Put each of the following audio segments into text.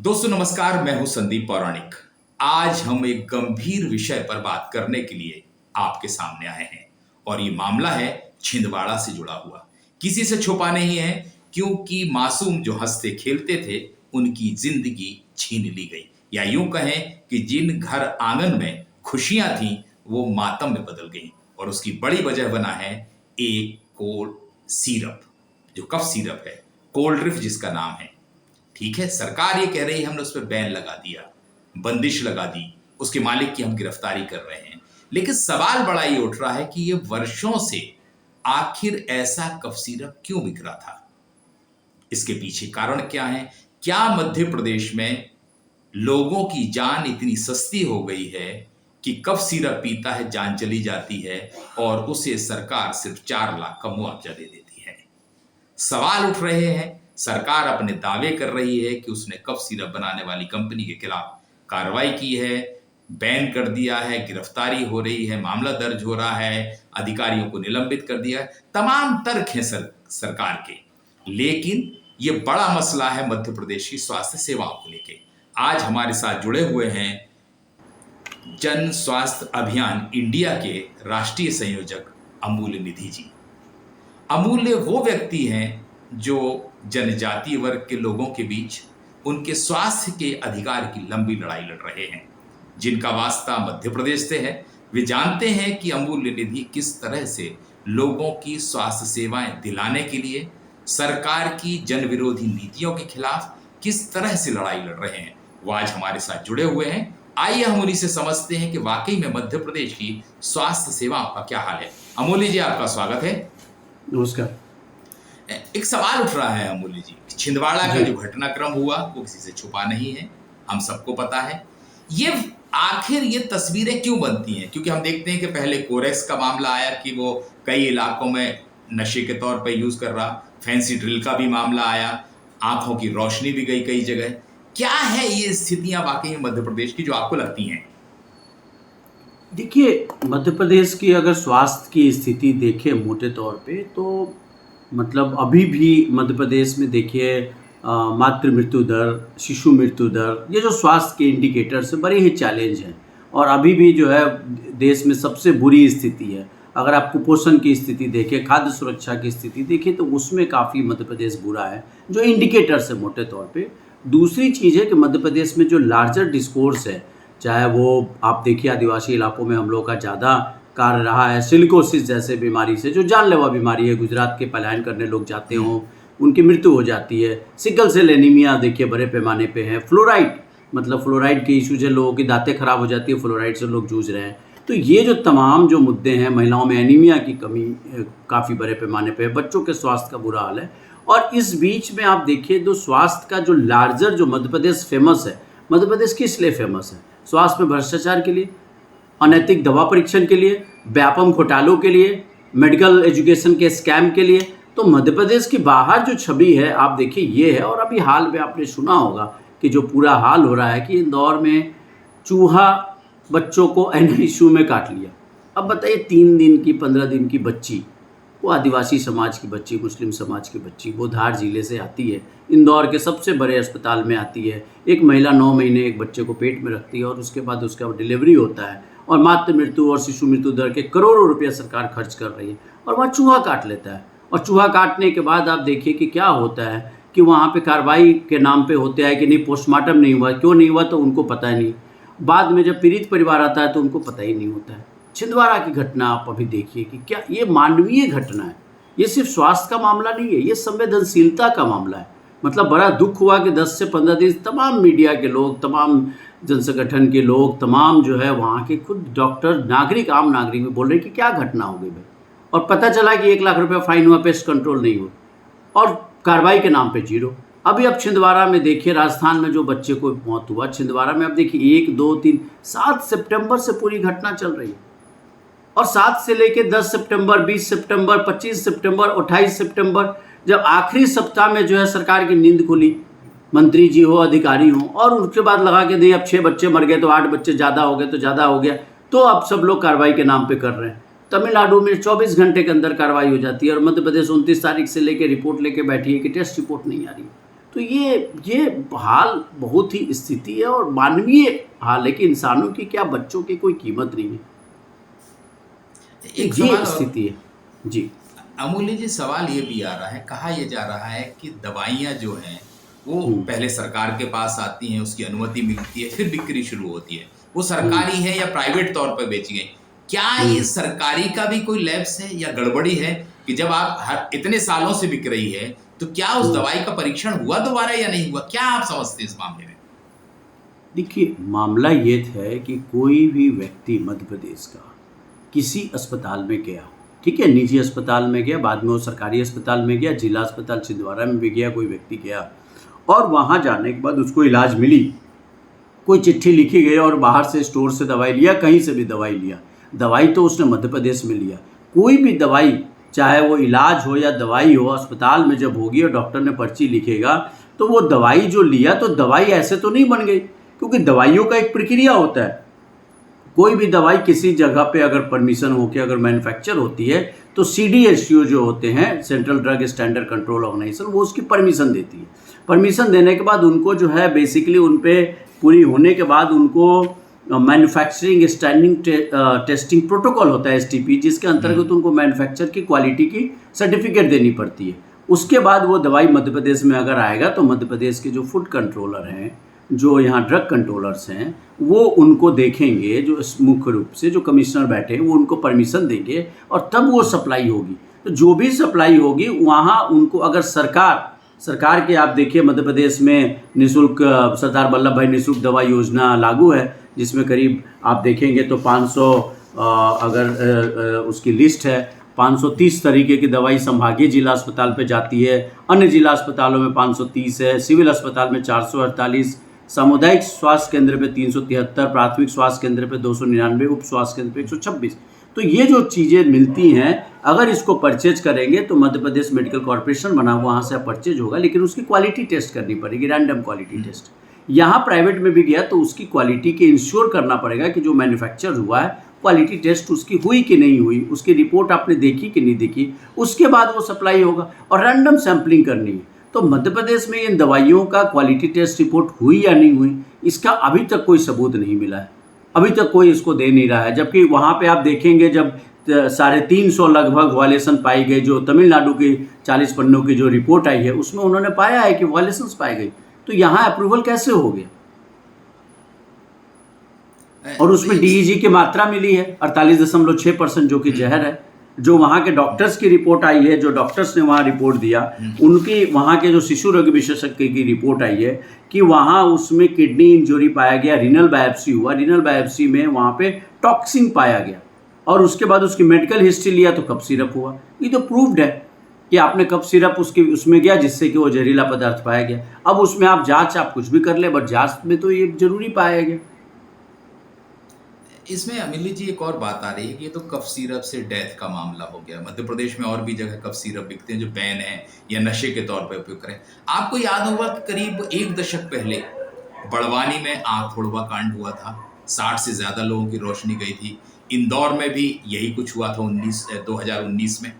दोस्तों नमस्कार, मैं हूं संदीप पौराणिक। आज हम एक गंभीर विषय पर बात करने के लिए आपके सामने आए हैं और ये मामला है छिंदवाड़ा से जुड़ा हुआ। किसी से छुपा नहीं है, क्योंकि मासूम जो हंसते खेलते थे उनकी जिंदगी छीन ली गई, या यूं कहें कि जिन घर आंगन में खुशियां थीं वो मातम में बदल गई। और उसकी बड़ी वजह बना है एक कोल्ड सिरप, जो कफ सिरप है, कोल्ड ड्रिफ्ट जिसका नाम है। ठीक है, सरकार ये कह रही है हमने उस पर बैन लगा दिया, बंदिश लगा दी, उसके मालिक की हम गिरफ्तारी कर रहे हैं। लेकिन सवाल बड़ा ये उठ रहा है कि ये वर्षों से आखिर ऐसा कफ सिरप क्यों बिक रहा था? इसके पीछे कारण क्या है? क्या मध्य प्रदेश में लोगों की जान इतनी सस्ती हो गई है कि कफ सिरप पीता है जान चली जाती है और उसे सरकार सिर्फ 4 लाख का मुआवजा दे देती है? सवाल उठ रहे हैं। सरकार अपने दावे कर रही है कि उसने कफ सिरप बनाने वाली कंपनी के खिलाफ कार्रवाई की है, बैन कर दिया है, गिरफ्तारी हो रही है, मामला दर्ज हो रहा है, अधिकारियों को निलंबित कर दिया है। तमाम तर्क हैं सरकार के, लेकिन ये बड़ा मसला है मध्य प्रदेश की स्वास्थ्य सेवाओं को लेके। आज हमारे साथ जुड़े हुए हैं जन स्वास्थ्य अभियान इंडिया के राष्ट्रीय संयोजक अमूल्य निधि जी। अमूल्य वो व्यक्ति हैं जो जनजातीय वर्ग के लोगों के बीच उनके स्वास्थ्य के अधिकार की लंबी लड़ाई लड़ रहे हैं, जिनका वास्ता मध्य प्रदेश से है। वे जानते हैं कि अमूल्य निधि किस तरह से लोगों की स्वास्थ्य सेवाएं दिलाने के लिए सरकार की जन विरोधी नीतियों के खिलाफ किस तरह से लड़ाई लड़ रहे हैं। वो आज हमारे साथ जुड़े हुए हैं। आइए हम उन्हीं से समझते हैं कि वाकई में मध्य प्रदेश की स्वास्थ्य सेवाओं का क्या हाल है। अमूल्य जी, आपका स्वागत है। नमस्कार। एक सवाल उठ रहा है अमूल्य जी, छिंदवाड़ा का जो घटनाक्रम हुआ वो किसी से छुपा नहीं है, हम सबको पता है। ये आखिर ये तस्वीरें क्यों बनती हैं? क्योंकि हम देखते हैं कि पहले कोरेक्स का मामला आया कि वो कई इलाकों में नशे के तौर पे यूज कर रहा, फैंसी ड्रिल का भी मामला आया, आंखों की रोशनी भी गई कई जगह। क्या है ये स्थितियां वाकई में मध्य प्रदेश की जो आपको लगती हैं? देखिए, मध्य प्रदेश की अगर स्वास्थ्य की स्थिति देखें मोटे तौर पे, तो मतलब अभी भी मध्य प्रदेश में देखिए मातृ मृत्यु दर, शिशु मृत्यु दर, ये जो स्वास्थ्य के इंडिकेटर्स है बड़े ही चैलेंज हैं। और अभी भी जो है देश में सबसे बुरी स्थिति है। अगर आप कुपोषण की स्थिति देखें, खाद्य सुरक्षा की स्थिति देखें, तो उसमें काफ़ी मध्य प्रदेश बुरा है, जो इंडिकेटर्स है मोटे तौर पे। दूसरी चीज़ है कि मध्य प्रदेश में जो लार्जर डिस्कोर्स है, चाहे वो आप देखिए आदिवासी इलाकों में हम लोग का ज़्यादा कार्य रहा है, सिलिकोसिस जैसे बीमारी से, जो जानलेवा बीमारी है, गुजरात के पलायन करने लोग जाते हों, उनकी मृत्यु हो जाती है। सिकल सेल एनीमिया देखिए बड़े पैमाने पे है। फ्लोराइड, मतलब फ्लोराइड के इशूज है, लोगों की दांतें खराब हो जाती है, फ्लोराइड से लोग जूझ रहे हैं। तो ये जो तमाम जो मुद्दे हैं, महिलाओं में एनीमिया की कमी काफ़ी बड़े पैमाने पे है, बच्चों के स्वास्थ्य का बुरा हाल है। और इस बीच में आप देखिए जो स्वास्थ्य का जो लार्जर जो मध्य प्रदेश फेमस है, मध्य प्रदेश किस लिए फेमस है? स्वास्थ्य में भ्रष्टाचार के लिए, अनैतिक दवा परीक्षण के लिए, व्यापम घोटालों के लिए, मेडिकल एजुकेशन के स्कैम के लिए। तो मध्य प्रदेश की बाहर जो छवि है आप देखिए ये है। और अभी हाल में आपने सुना होगा कि जो पूरा हाल हो रहा है कि इंदौर में चूहा बच्चों को NICU में काट लिया। अब बताइए, 3 दिन की 15 दिन की बच्ची, वो आदिवासी समाज की बच्ची, मुस्लिम समाज की बच्ची, वो धार जिले से आती है, इंदौर के सबसे बड़े अस्पताल में आती है। एक महिला 9 महीने एक बच्चे को पेट में रखती है और उसके बाद उसका डिलीवरी होता है, और मातृ मृत्यु और शिशु मृत्यु दर के करोड़ों रुपया सरकार खर्च कर रही है, और वहाँ चूहा काट लेता है। और चूहा काटने के बाद आप देखिए कि क्या होता है कि वहाँ पे कार्रवाई के नाम पे होता है कि नहीं, पोस्टमार्टम नहीं हुआ। क्यों नहीं हुआ? तो उनको पता ही नहीं। बाद में जब पीड़ित परिवार आता है तो उनको पता ही नहीं होता है। छिंदवाड़ा की घटना आप अभी देखिए कि क्या ये मानवीय घटना है। ये सिर्फ स्वास्थ्य का मामला नहीं है, ये संवेदनशीलता का मामला है। मतलब बड़ा दुख हुआ कि 10 से 15 दिन तमाम मीडिया के लोग, तमाम जन संगठन के लोग, तमाम जो है वहाँ के खुद डॉक्टर, नागरिक, आम नागरिक में बोल रहे हैं कि क्या घटना हो गई भाई। और पता चला कि 1 लाख रुपया फाइन हुआ, पेस्ट कंट्रोल नहीं हुआ, और कार्रवाई के नाम पे 0। अभी अब छिंदवाड़ा में देखिए, राजस्थान में जो बच्चे को मौत हुआ, छिंदवाड़ा में अब देखिए 1, 2, 3, 7 सितंबर से पूरी घटना चल रही है। और 7 से लेके 10 सितंबर, 20 सितंबर, 25 सितंबर, 28 सितंबर, जब आखिरी सप्ताह में जो है सरकार की नींद खुली, मंत्री जी हो, अधिकारी हो, और उसके बाद लगा के नहीं, अब 6 बच्चे मर गए तो 8 बच्चे ज़्यादा हो गए तो ज़्यादा हो गया, तो अब सब लोग कार्रवाई के नाम पे कर रहे हैं। तमिलनाडु में 24 घंटे के अंदर कार्रवाई हो जाती है, और मध्य प्रदेश 29 तारीख से लेके रिपोर्ट लेके बैठी है कि टेस्ट रिपोर्ट नहीं आ रही। तो ये हाल बहुत ही स्थिति है और मानवीय हाल है कि इंसानों की क्या बच्चों की कोई कीमत नहीं है। तो एक ये सवाल और स्थिति है। जी। अमूल्य जी, सवाल ये भी आ रहा है, कहा यह जा रहा है कि दवाइयाँ जो हैं वो हम्म। पहले सरकार के पास आती हैं, उसकी अनुमति मिलती है, फिर बिक्री शुरू होती है। वो हम्म। सरकारी है या प्राइवेट तौर पर बेची गई। क्या ये हम्म। सरकारी का भी कोई लैप्स है या गड़बड़ी है कि जब आप हर इतने सालों से बिक रही है तो क्या उस हम्म। दवाई का परीक्षण हुआ दोबारा या नहीं हुआ? क्या आप समझते हैं इस मामले में? देखिए, मामला ये है कि कोई भी व्यक्ति मध्य प्रदेश का किसी अस्पताल में गया, ठीक है, निजी अस्पताल में गया, बाद में वो सरकारी अस्पताल में गया, जिला अस्पताल छिंदवाड़ा में भी गया, कोई व्यक्ति गया और वहाँ जाने के बाद उसको इलाज मिली, कोई चिट्ठी लिखी गई और बाहर से स्टोर से दवाई लिया, कहीं से भी दवाई लिया, दवाई तो उसने मध्य प्रदेश में लिया। कोई भी दवाई, चाहे वो इलाज हो या दवाई हो, अस्पताल में जब होगी और डॉक्टर ने पर्ची लिखेगा तो वो दवाई जो लिया, तो दवाई ऐसे तो नहीं बन गई, क्योंकि दवाइयों का एक प्रक्रिया होता है। कोई भी दवाई किसी जगह पे अगर परमिशन होकर अगर मैन्युफैक्चर होती है तो CDSCO जो होते हैं, central drug standard control organisation, वो उसकी परमिशन देती है। परमिशन देने के बाद उनको जो है बेसिकली उन पे पूरी होने के बाद उनको मैन्युफैक्चरिंग स्टैंडिंग टेस्टिंग प्रोटोकॉल होता है, STP, जिसके अंतर्गत उनको मैन्युफैक्चर की क्वालिटी की सर्टिफिकेट देनी पड़ती है। उसके बाद वो दवाई मध्य प्रदेश में अगर आएगा तो मध्य प्रदेश के जो फूड कंट्रोलर हैं, जो यहाँ ड्रग कंट्रोलर्स हैं, वो उनको देखेंगे, जो मुख्य रूप से जो कमिश्नर बैठे हैं वो उनको परमिशन देंगे और तब वो सप्लाई होगी। तो जो भी सप्लाई होगी वहाँ उनको, अगर सरकार के, आप देखिए मध्य प्रदेश में निःशुल्क सरदार वल्लभ भाई निःशुल्क दवा योजना लागू है, जिसमें करीब आप देखेंगे तो 500 अगर उसकी लिस्ट है, 530 तरीके की दवाई संभागीय जिला अस्पताल पे जाती है, अन्य जिला अस्पतालों में 530 है, सिविल अस्पताल में 448, सामुदायिक स्वास्थ्य केंद्र पे 373, प्राथमिक स्वास्थ्य केंद्र पे 299, उप स्वास्थ्य केंद्र पे 126। तो ये जो चीज़ें मिलती हैं, अगर इसको परचेज करेंगे तो मध्य प्रदेश मेडिकल कॉर्पोरेशन बना, वहाँ से परचेज होगा, लेकिन उसकी क्वालिटी टेस्ट करनी पड़ेगी, रैंडम क्वालिटी टेस्ट। यहाँ प्राइवेट में भी गया तो उसकी क्वालिटी के इंश्योर करना पड़ेगा कि जो मैन्युफैक्चर हुआ है, क्वालिटी टेस्ट उसकी हुई कि नहीं हुई, उसकी रिपोर्ट आपने देखी कि नहीं देखी, उसके बाद वो सप्लाई होगा और रैंडम सैम्पलिंग करनी है। तो मध्य प्रदेश में इन दवाइयों का क्वालिटी टेस्ट रिपोर्ट हुई या नहीं हुई, इसका अभी तक कोई सबूत नहीं मिला है, अभी तक कोई इसको दे नहीं रहा है। जबकि वहाँ पे आप देखेंगे जब 350 लगभग वायलेशन पाई गई, जो तमिलनाडु की 40 पन्नों की जो रिपोर्ट आई है उसमें उन्होंने पाया है कि वायलेशंस पाई गई, तो यहाँ अप्रूवल कैसे हो गया? और उसमें DEG की मात्रा मिली है 48.6%, जो कि जहर है। जो वहाँ के डॉक्टर्स की रिपोर्ट आई है, जो डॉक्टर्स ने वहाँ रिपोर्ट दिया, उनकी वहाँ के जो शिशु रोग विशेषज्ञ की रिपोर्ट आई है कि वहाँ उसमें किडनी इंजरी पाया गया, रीनल बायोप्सी हुआ, रीनल बायोप्सी में वहाँ पे टॉक्सिन पाया गया और उसके बाद उसकी मेडिकल हिस्ट्री लिया तो कफ सिरप हुआ। ये तो प्रूव्ड है कि आपने कफ सिरप उसमें गया जिससे कि वो जहरीला पदार्थ पाया गया। अब उसमें आप जाँच आप कुछ भी कर ले, बट जाँच में तो ये जरूरी पाया गया। इसमें अमिली जी एक और बात आ रही है कि ये तो कफ सिरप से डेथ का मामला हो गया। मध्य प्रदेश में और भी जगह कफ सिरप बिकते हैं जो बैन है या नशे के तौर पर उपयोग करें। आपको याद होगा कि करीब 1 दशक पहले बड़वानी में आग फोड़वा कांड हुआ था, 60 से ज़्यादा लोगों की रोशनी गई थी। इंदौर में भी यही कुछ हुआ था 2019 में।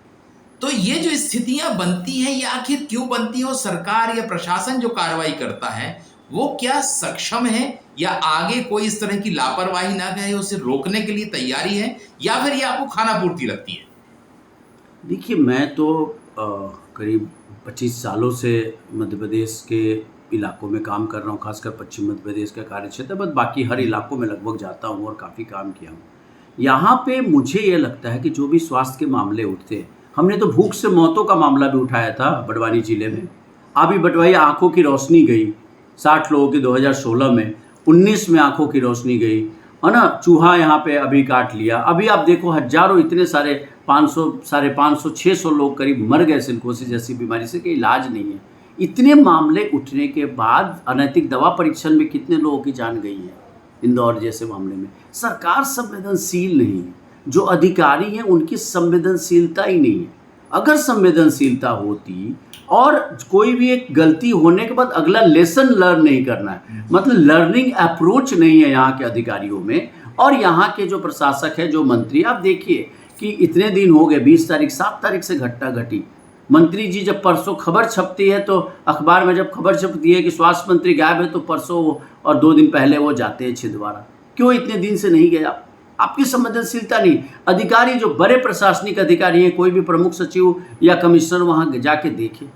तो ये जो स्थितियां बनती हैं, ये आखिर क्यों बनती है? और सरकार या प्रशासन जो कार्रवाई करता है वो क्या सक्षम है, या आगे कोई इस तरह की लापरवाही ना करे, उसे रोकने के लिए तैयारी है, या फिर ये आपको खाना पूर्ति लगती है? देखिए, मैं तो करीब 25 सालों से मध्य प्रदेश के इलाकों में काम कर रहा हूँ, खासकर पश्चिम मध्य प्रदेश का कार्य क्षेत्र, बस बाकी हर इलाकों में लगभग जाता हूँ और काफ़ी काम किया हूँ। यहाँ पे मुझे ये लगता है कि जो भी स्वास्थ्य के मामले उठते हैं, हमने तो भूख से मौतों का मामला भी उठाया था बड़वानी जिले में। अभी बटवाई आँखों की रोशनी गई 60 लोगों की 2016 में, 19 में आँखों की रोशनी गई, है ना। चूहा यहाँ पे अभी काट लिया। अभी आप देखो हजारों, इतने सारे 500, 550, 600 लोग करीब मर गए सिलिकोसिस जैसी बीमारी से कि इलाज नहीं है। इतने मामले उठने के बाद अनैतिक दवा परीक्षण में कितने लोगों की जान गई है इंदौर जैसे मामले में। सरकार संवेदनशील नहीं है, जो अधिकारी हैं उनकी संवेदनशीलता ही नहीं है। अगर संवेदनशीलता होती और कोई भी एक गलती होने के बाद अगला लेसन लर्न नहीं करना है, मतलब लर्निंग अप्रोच नहीं है यहाँ के अधिकारियों में। और यहाँ के जो प्रशासक है, जो मंत्री, आप देखिए कि इतने दिन हो गए, 20 तारीख 7 तारीख से घटना घटी, मंत्री जी जब परसों खबर छपती है तो अखबार में जब खबर छपती है कि स्वास्थ्य मंत्री गायब है तो परसों और 2 दिन पहले वो जाते हैं छिंदवाड़ा। क्यों इतने दिन से नहीं गए आप? आपकी संवेदनशीलता नहीं। अधिकारी जो बड़े प्रशासनिक अधिकारी हैं, कोई भी प्रमुख सचिव या कमिश्नर वहाँ जाके देखे।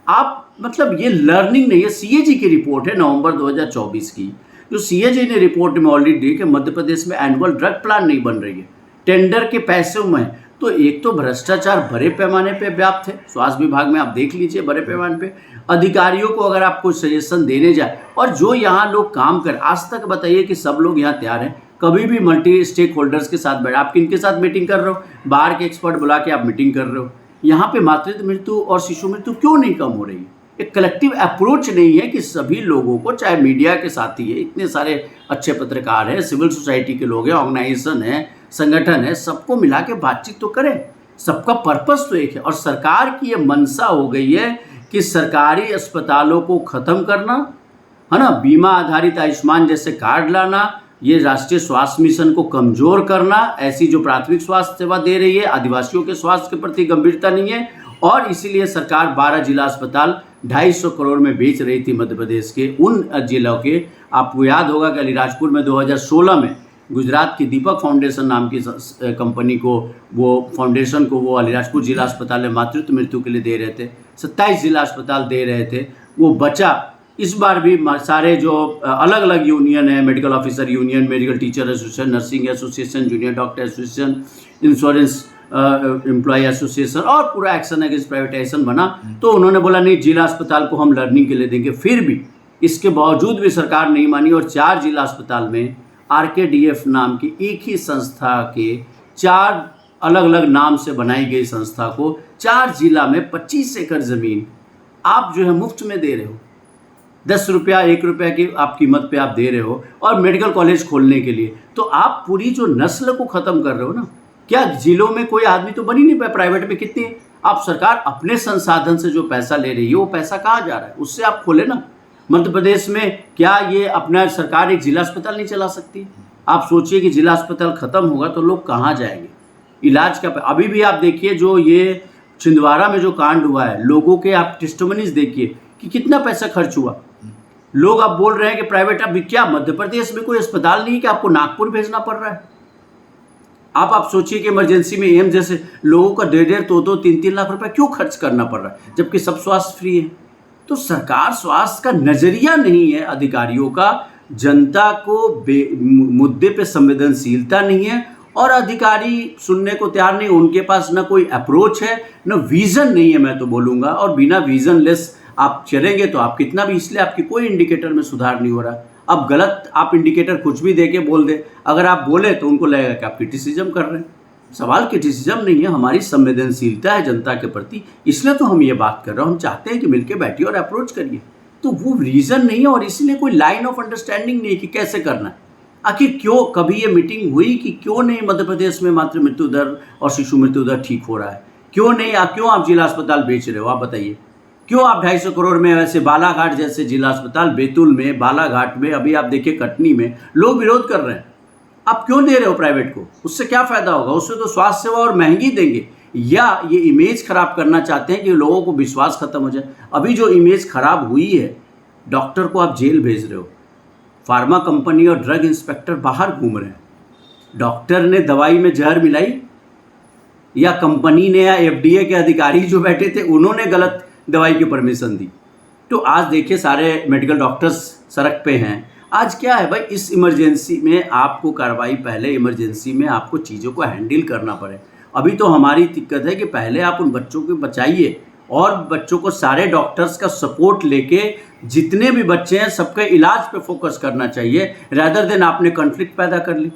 आप मतलब ये लर्निंग नहीं है। सीएजी की रिपोर्ट है नवंबर 2024 की, जो सीएजी ने रिपोर्ट में ऑलरेडी दी कि मध्य प्रदेश में एनुअल ड्रग प्लान नहीं बन रही है, टेंडर के पैसों में। तो एक तो भ्रष्टाचार बड़े पैमाने पे व्याप्त है, स्वास्थ्य विभाग में आप देख लीजिए बड़े पैमाने पे। अधिकारियों को अगर आप कोई सजेशन देने जाए, और जो यहाँ लोग काम कर, आज तक बताइए कि सब लोग यहाँ तैयार हैं कभी भी मल्टी स्टेक होल्डर्स के साथ बैठ, आप किनके साथ मीटिंग कर रहे हो? बाहर के एक्सपर्ट बुला के आप मीटिंग कर रहे हो। यहाँ पे मातृत्व मृत्यु और शिशु मृत्यु क्यों नहीं कम हो रही है? एक कलेक्टिव अप्रोच नहीं है कि सभी लोगों को, चाहे मीडिया के साथी है, इतने सारे अच्छे पत्रकार हैं, सिविल सोसाइटी के लोग हैं, ऑर्गेनाइजेशन है, संगठन है, सबको मिला के बातचीत तो करें। सबका पर्पस तो एक है। और सरकार की ये मंशा हो गई है कि सरकारी अस्पतालों को ख़त्म करना, है ना, बीमा आधारित आयुष्मान जैसे कार्ड लाना, ये राष्ट्रीय स्वास्थ्य मिशन को कमज़ोर करना, ऐसी जो प्राथमिक स्वास्थ्य सेवा दे रही है, आदिवासियों के स्वास्थ्य के प्रति गंभीरता नहीं है। और इसीलिए सरकार 12 जिला अस्पताल 250 करोड़ में बेच रही थी मध्य प्रदेश के उन जिलों के। आपको याद होगा कि अलीराजपुर में 2016 में गुजरात की दीपक फाउंडेशन नाम की कंपनी को, वो फाउंडेशन को वो अलीराजपुर जिला अस्पताल में मातृत्व मृत्यु के लिए दे रहे थे, 27 जिला अस्पताल दे रहे थे, वो बचा। इस बार भी सारे जो अलग अलग यूनियन है, medical officer union, medical teacher association, nursing association, junior doctor association, insurance employ association, और पूरा एक्शन अगेंस्ट प्राइवेटाइजेशन बना। तो उन्होंने बोला नहीं, जिला अस्पताल को हम लर्निंग के लिए देंगे। फिर भी इसके बावजूद भी सरकार नहीं मानी, और 4 जिला अस्पताल में RKDF नाम की एक ही संस्था के 4 अलग अलग नाम से बनाई गई संस्था को 4 जिला में 25 एकड़ ज़मीन आप जो है मुफ्त में दे रहे हो। 10 रुपया 1 रुपया की आप कीमत पे आप दे रहे हो, और मेडिकल कॉलेज खोलने के लिए। तो आप पूरी जो नस्ल को ख़त्म कर रहे हो ना। क्या जिलों में कोई आदमी तो बन ही नहीं पाया? प्राइवेट में कितने आप, सरकार अपने संसाधन से जो पैसा ले रही है वो पैसा कहाँ जा रहा है? उससे आप खोले ना। मध्य प्रदेश में क्या ये अपना सरकार एक जिला अस्पताल नहीं चला सकती? आप सोचिए कि जिला अस्पताल ख़त्म होगा तो लोग कहाँ जाएंगे इलाज का? अभी भी आप देखिए जो ये छिंदवाड़ा में जो कांड हुआ है, लोगों के आप टेस्टिमनीज देखिए कि कितना पैसा खर्च हुआ। लोग अब बोल रहे हैं कि प्राइवेट, अब क्या मध्य प्रदेश में कोई अस्पताल नहीं है कि आपको नागपुर भेजना पड़ रहा है? आप सोचिए कि इमरजेंसी में एम्स जैसे लोगों का 1.5 2 3 लाख रुपए क्यों खर्च करना पड़ रहा है, जबकि सब स्वास्थ्य फ्री है। तो सरकार स्वास्थ्य का नज़रिया नहीं है अधिकारियों का, जनता को मुद्दे पे संवेदनशीलता नहीं है, और अधिकारी सुनने को तैयार नहीं। उनके पास ना कोई अप्रोच है, ना विज़न नहीं है, मैं तो बोलूँगा। और बिना विज़न लेस आप चलेंगे तो आप कितना भी, इसलिए आपकी कोई इंडिकेटर में सुधार नहीं हो रहा। अब गलत आप इंडिकेटर कुछ भी दे के बोल दे, अगर आप बोले तो उनको लगेगा कि आप क्रिटिसिज्म कर रहे हैं। सवाल क्रिटिसिज्म नहीं है, हमारी संवेदनशीलता है जनता के प्रति, इसलिए तो हम ये बात कर रहे हैं। हम चाहते हैं कि मिलकर बैठिए और अप्रोच करिए। तो वो रीज़न नहीं है, और इसलिए कोई लाइन ऑफ अंडरस्टैंडिंग नहीं है कि कैसे करना है। आखिर क्यों कभी ये मीटिंग हुई कि क्यों नहीं मध्य प्रदेश में मातृ मृत्यु दर और शिशु मृत्यु दर ठीक हो रहा है? क्यों नहीं? क्यों आप जिला अस्पताल बेच रहे हो? आप बताइए क्यों आप 250 करोड़ में वैसे बालाघाट जैसे जिला अस्पताल, बैतूल में, बालाघाट में, अभी आप देखिए कटनी में लोग विरोध कर रहे हैं। आप क्यों दे रहे हो प्राइवेट को? उससे क्या फ़ायदा होगा? उससे तो स्वास्थ्य सेवा और महंगी देंगे, या ये इमेज खराब करना चाहते हैं कि लोगों को विश्वास खत्म हो जाए। अभी जो इमेज खराब हुई है, डॉक्टर को आप जेल भेज रहे हो, फार्मा कंपनी और ड्रग इंस्पेक्टर बाहर घूम रहे हैं। डॉक्टर ने दवाई में जहर मिलाई, या कंपनी ने, या FDA के अधिकारी जो बैठे थे उन्होंने गलत दवाई की परमिशन दी? तो आज देखिए सारे मेडिकल डॉक्टर्स सड़क पे हैं। आज क्या है भाई, इस इमरजेंसी में आपको कार्रवाई, पहले इमरजेंसी में आपको चीज़ों को हैंडल करना पड़े। अभी तो हमारी दिक्कत है कि पहले आप उन बच्चों को बचाइए, और बच्चों को सारे डॉक्टर्स का सपोर्ट लेके जितने भी बच्चे हैं सबके इलाज पे फोकस करना चाहिए, रैदर देन आपने कॉन्फ्लिक्ट पैदा कर ली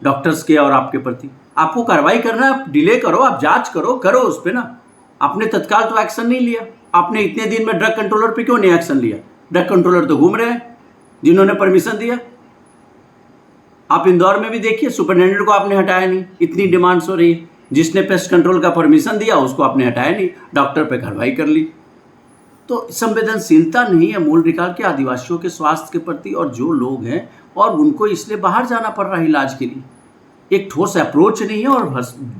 डॉक्टर्स के और आपके प्रति। आपको कार्रवाई करना है, आप डिले करो, आप जांच करो उस पर ना। आपने तत्काल तो एक्शन नहीं लिया। आपने इतने दिन में ड्रग कंट्रोलर पे क्यों नहीं एक्शन लिया? ड्रग कंट्रोलर तो घूम रहे हैं जिन्होंने परमिशन दिया। आप इंदौर में भी देखिए, सुपरिटेंडेंट को आपने हटाया नहीं, इतनी डिमांड्स हो रही है। जिसने पेस्ट कंट्रोल का परमिशन दिया उसको आपने हटाया नहीं, डॉक्टर पे कार्रवाई कर ली। तो संवेदनशीलता नहीं है मूल निकाल के आदिवासियों के स्वास्थ्य के प्रति, और जो लोग हैं और उनको इसलिए बाहर जाना पड़ रहा है इलाज के लिए। एक ठोस अप्रोच नहीं है, और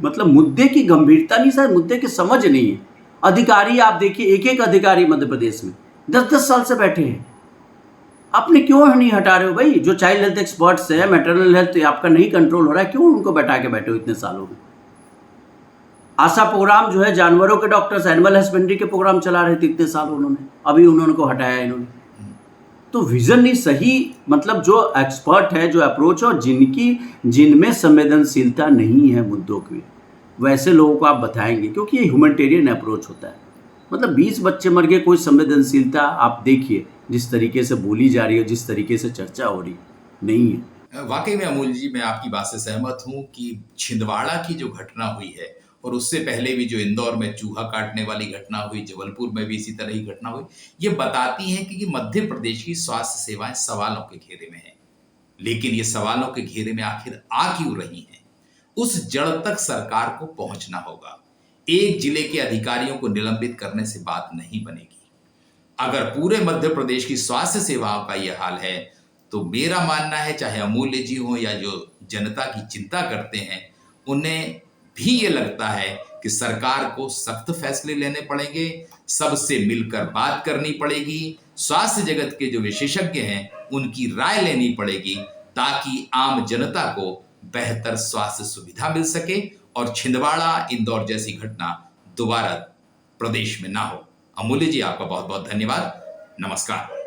मतलब मुद्दे की गंभीरता नहीं, शायद मुद्दे की समझ नहीं है। अधिकारी आप देखिए, एक एक अधिकारी मध्य प्रदेश में 10-10 साल से बैठे हैं। आपने क्यों नहीं हटा रहे हो भाई? जो चाइल्ड हेल्थ एक्सपर्ट्स है, मैटरनल हेल्थ आपका नहीं कंट्रोल हो रहा है, क्यों उनको बैठा के बैठे हो इतने सालों में? आशा प्रोग्राम जो है, जानवरों के डॉक्टर्स, एनिमल हस्बेंड्री के प्रोग्राम चला रहे थे इतने साल उन्होंने, अभी उन्होंने को हटाया इन्होंने। तो विजन नहीं सही, मतलब जो एक्सपर्ट है, जो अप्रोच है, और जिनमें संवेदनशीलता नहीं है मुद्दों की, वैसे लोगों को आप बताएंगे, क्योंकि ये ह्यूमैनिटेरियन अप्रोच होता है। मतलब 20 बच्चे मर गए, कोई संवेदनशीलता आप देखिए जिस तरीके से बोली जा रही है, जिस तरीके से चर्चा हो रही, नहीं है। वाकई में अमूल जी, मैं आपकी बात से सहमत हूं कि छिंदवाड़ा की जो घटना हुई है, और उससे पहले भी जो इंदौर में चूहा काटने वाली घटना हुई, जबलपुर में भी इसी तरह की घटना हुई, ये बताती है कि मध्य प्रदेश की स्वास्थ्य सेवाएं सवालों के घेरे में है। लेकिन ये सवालों के घेरे में आखिर आ क्यों रही हैं? उस जड़ तक सरकार को पहुंचना होगा। एक जिले के अधिकारियों को निलंबित करने से बात नहीं बनेगी। अगर पूरे मध्य प्रदेश की स्वास्थ्य सेवाओं का यह हाल है, तो मेरा मानना है, चाहे अमूल्य जी हो या जो जनता की चिंता करते हैं, उन्हें भी ये लगता है कि सरकार को सख्त फैसले लेने पड़ेंगे, सबसे मिलकर बात करनी पड़ेगी, स्वास्थ्य जगत के जो विशेषज्ञ हैं उनकी राय लेनी पड़ेगी, ताकि आम जनता को बेहतर स्वास्थ्य सुविधा मिल सके और छिंदवाड़ा, इंदौर जैसी घटना दोबारा प्रदेश में ना हो। अमूल्य जी, आपका बहुत बहुत धन्यवाद। नमस्कार।